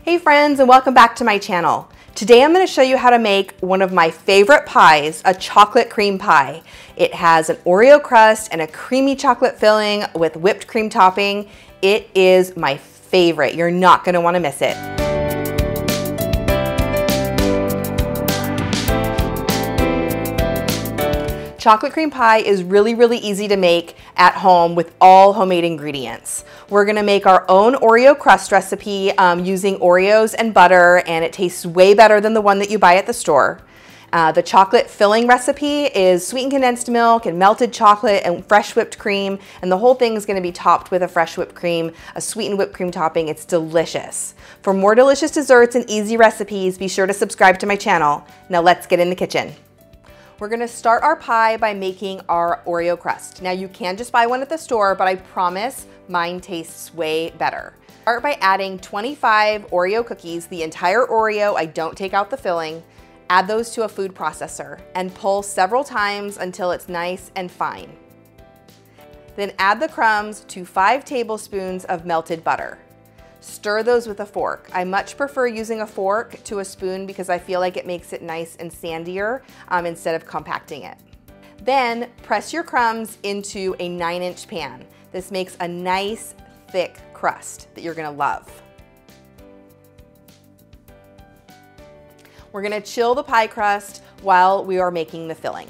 Hey friends, and welcome back to my channel. Today I'm going to show you how to make one of my favorite pies, a chocolate cream pie. It has an Oreo crust and a creamy chocolate filling with whipped cream topping. It is my favorite. You're not going to want to miss it. Chocolate cream pie is really easy to make at home with all homemade ingredients. We're gonna make our own Oreo crust recipe using Oreos and butter, and it tastes way better than the one that you buy at the store. The chocolate filling recipe is sweetened condensed milk and melted chocolate and fresh whipped cream, and the whole thing is gonna be topped with a fresh whipped cream, a sweetened whipped cream topping. It's delicious. For more delicious desserts and easy recipes, be sure to subscribe to my channel. Now let's get in the kitchen. We're gonna start our pie by making our Oreo crust. Now you can just buy one at the store, but I promise mine tastes way better. Start by adding 25 Oreo cookies, the entire Oreo. I don't take out the filling. Add those to a food processor and pull several times until it's nice and fine. Then add the crumbs to 5 tablespoons of melted butter. Stir those with a fork. I much prefer using a fork to a spoon because I feel like it makes it nice and sandier instead of compacting it. Then press your crumbs into a 9-inch pan. This makes a nice thick crust that you're gonna love. We're gonna chill the pie crust while we are making the filling.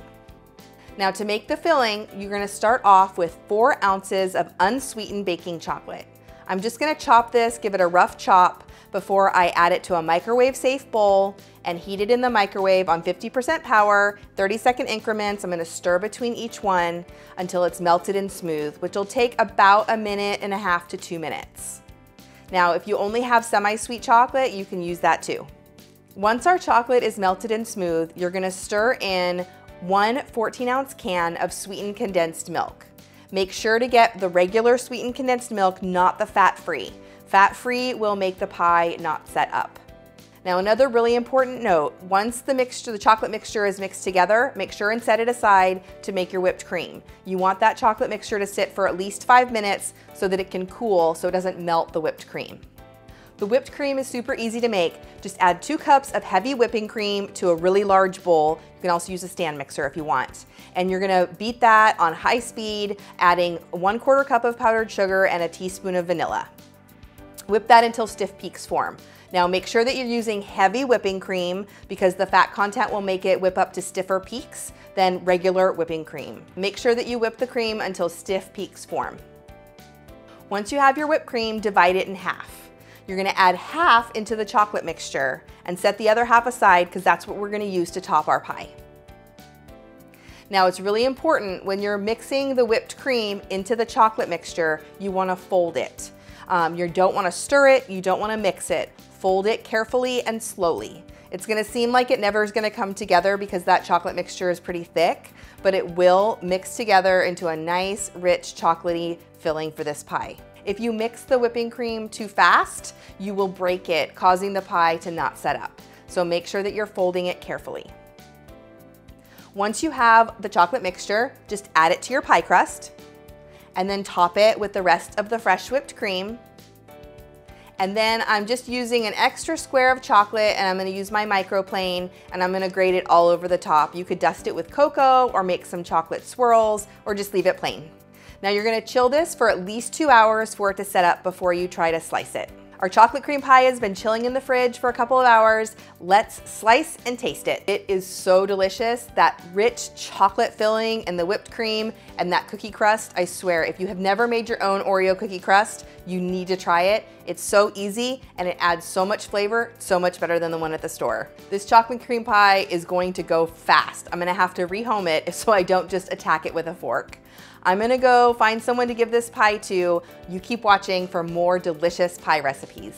Now to make the filling, you're gonna start off with 4 ounces of unsweetened baking chocolate. I'm just gonna chop this, give it a rough chop before I add it to a microwave safe bowl and heat it in the microwave on 50% power, 30-second increments. I'm gonna stir between each one until it's melted and smooth, which will take about 1.5 minutes to 2 minutes. Now, if you only have semi-sweet chocolate, you can use that too. Once our chocolate is melted and smooth, you're gonna stir in 1 14-ounce can of sweetened condensed milk. Make sure to get the regular sweetened condensed milk, not the fat-free. Fat-free will make the pie not set up. Now another really important note, once the chocolate mixture is mixed together, make sure and set it aside to make your whipped cream. You want that chocolate mixture to sit for at least 5 minutes so that it can cool so it doesn't melt the whipped cream. The whipped cream is super easy to make. Just add 2 cups of heavy whipping cream to a really large bowl. You can also use a stand mixer if you want. And you're gonna beat that on high speed, adding 1/4 cup of powdered sugar and a teaspoon of vanilla. Whip that until stiff peaks form. Now make sure that you're using heavy whipping cream because the fat content will make it whip up to stiffer peaks than regular whipping cream. Make sure that you whip the cream until stiff peaks form. Once you have your whipped cream, divide it in half. You're gonna add half into the chocolate mixture and set the other half aside because that's what we're gonna use to top our pie. Now it's really important when you're mixing the whipped cream into the chocolate mixture, you wanna fold it. You don't wanna stir it, you don't wanna mix it. Fold it carefully and slowly. It's gonna seem like it never is gonna come together because that chocolate mixture is pretty thick, but it will mix together into a nice, rich, chocolatey filling for this pie. If you mix the whipping cream too fast, you will break it, causing the pie to not set up. So make sure that you're folding it carefully. Once you have the chocolate mixture, just add it to your pie crust and then top it with the rest of the fresh whipped cream. And then I'm just using an extra square of chocolate and I'm gonna use my microplane and I'm gonna grate it all over the top. You could dust it with cocoa or make some chocolate swirls or just leave it plain. Now you're gonna chill this for at least 2 hours for it to set up before you try to slice it. Our chocolate cream pie has been chilling in the fridge for a couple of hours. Let's slice and taste it. It is so delicious. That rich chocolate filling and the whipped cream and that cookie crust, I swear, if you have never made your own Oreo cookie crust, you need to try it. It's so easy and it adds so much flavor, so much better than the one at the store. This chocolate cream pie is going to go fast. I'm gonna have to rehome it so I don't just attack it with a fork. I'm gonna go find someone to give this pie to. You keep watching for more delicious pie recipes.